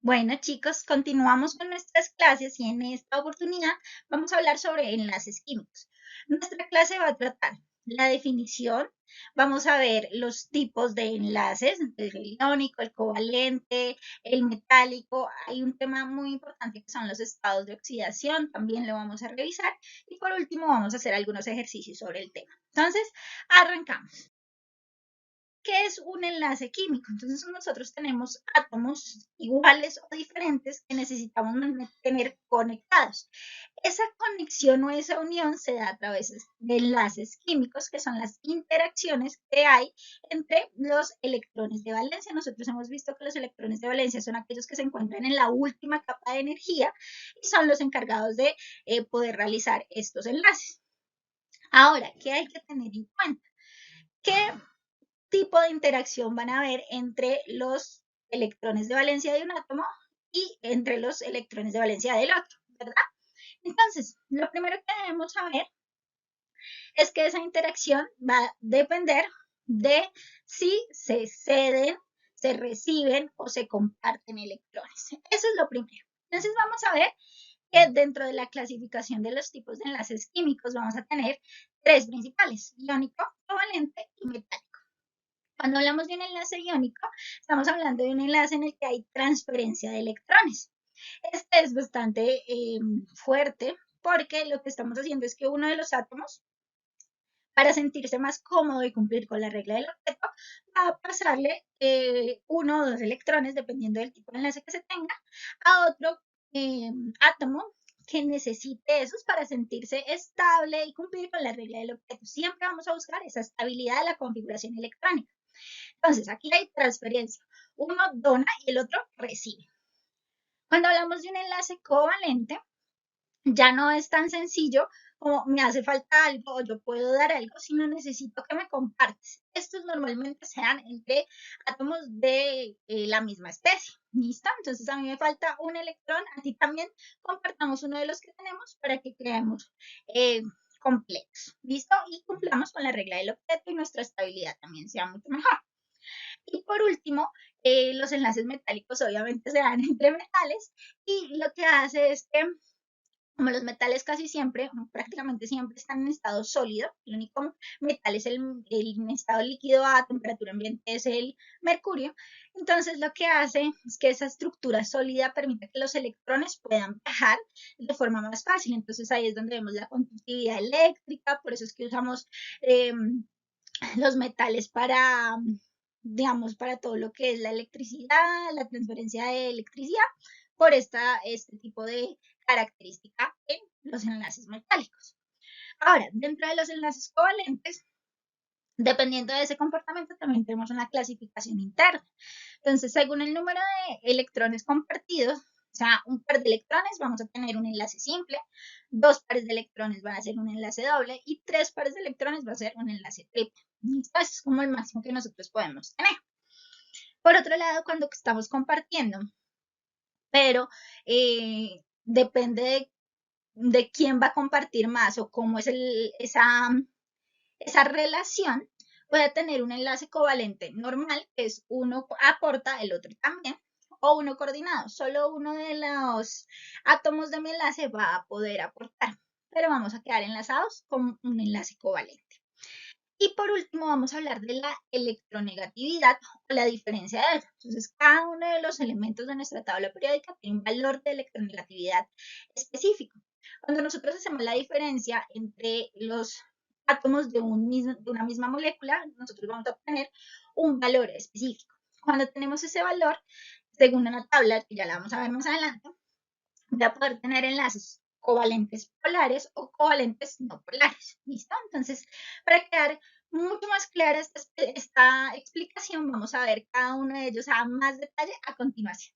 Bueno, chicos, continuamos con nuestras clases y en esta oportunidad vamos a hablar sobre enlaces químicos. Nuestra clase va a tratar la definición, vamos a ver los tipos de enlaces, el iónico, el covalente, el metálico. Hay un tema muy importante que son los estados de oxidación, también lo vamos a revisar. Y por último vamos a hacer algunos ejercicios sobre el tema. Entonces, arrancamos. ¿Qué es un enlace químico? Entonces nosotros tenemos átomos iguales o diferentes que necesitamos mantener conectados. Esa conexión o esa unión se da a través de enlaces químicos, que son las interacciones que hay entre los electrones de valencia. Nosotros hemos visto que los electrones de valencia son aquellos que se encuentran en la última capa de energía y son los encargados de poder realizar estos enlaces. Ahora, ¿qué hay que tener en cuenta? Que tipo de interacción van a haber entre los electrones de valencia de un átomo y entre los electrones de valencia del otro, ¿verdad? Entonces, lo primero que debemos saber es que esa interacción va a depender de si se ceden, se reciben o se comparten electrones. Eso es lo primero. Entonces, vamos a ver que dentro de la clasificación de los tipos de enlaces químicos vamos a tener tres principales: iónico, covalente y metálico. Cuando hablamos de un enlace iónico, estamos hablando de un enlace en el que hay transferencia de electrones. Este es bastante fuerte porque lo que estamos haciendo es que uno de los átomos, para sentirse más cómodo y cumplir con la regla del objeto, va a pasarle uno o dos electrones, dependiendo del tipo de enlace que se tenga, a otro átomo que necesite esos para sentirse estable y cumplir con la regla del objeto. Siempre vamos a buscar esa estabilidad de la configuración electrónica. Entonces, aquí hay transferencia. Uno dona y el otro recibe. Cuando hablamos de un enlace covalente, ya no es tan sencillo como me hace falta algo o yo puedo dar algo, sino necesito que me compartes. Estos normalmente se dan entre átomos de la misma especie. ¿Listo? Entonces a mí me falta un electrón, a ti también compartamos uno de los que tenemos para que creemos completos. ¿Listo? Y cumplamos con la regla del objeto y nuestra estabilidad también sea mucho mejor. Y por último, los enlaces metálicos obviamente se dan entre metales y lo que hace es que, como los metales casi siempre, prácticamente siempre están en estado sólido, el único metal es el estado líquido a temperatura ambiente es el mercurio. Entonces lo que hace es que esa estructura sólida permite que los electrones puedan viajar de forma más fácil. Entonces ahí es donde vemos la conductividad eléctrica, por eso es que usamos los metales para, digamos, para todo lo que es la electricidad, la transferencia de electricidad, por este tipo de característica en los enlaces metálicos. Ahora, dentro de los enlaces covalentes, dependiendo de ese comportamiento, también tenemos una clasificación interna. Entonces, según el número de electrones compartidos, o sea, un par de electrones, vamos a tener un enlace simple, dos pares de electrones van a ser un enlace doble y tres pares de electrones va a ser un enlace triple. Esto es como el máximo que nosotros podemos tener. Por otro lado, cuando estamos compartiendo, pero depende de quién va a compartir más o cómo es esa relación, puede tener un enlace covalente normal, que es uno aporta, el otro también, o uno coordinado. Solo uno de los átomos de mi enlace va a poder aportar, pero vamos a quedar enlazados con un enlace covalente. Y por último vamos a hablar de la electronegatividad o la diferencia de ellos. Entonces, cada uno de los elementos de nuestra tabla periódica tiene un valor de electronegatividad específico. Cuando nosotros hacemos la diferencia entre los átomos de una misma molécula, nosotros vamos a obtener un valor específico. Cuando tenemos ese valor, según una tabla, que ya la vamos a ver más adelante, voy a poder tener enlaces covalentes polares o covalentes no polares. ¿Listo? Entonces, para quedar mucho más clara esta explicación, vamos a ver cada uno de ellos a más detalle a continuación.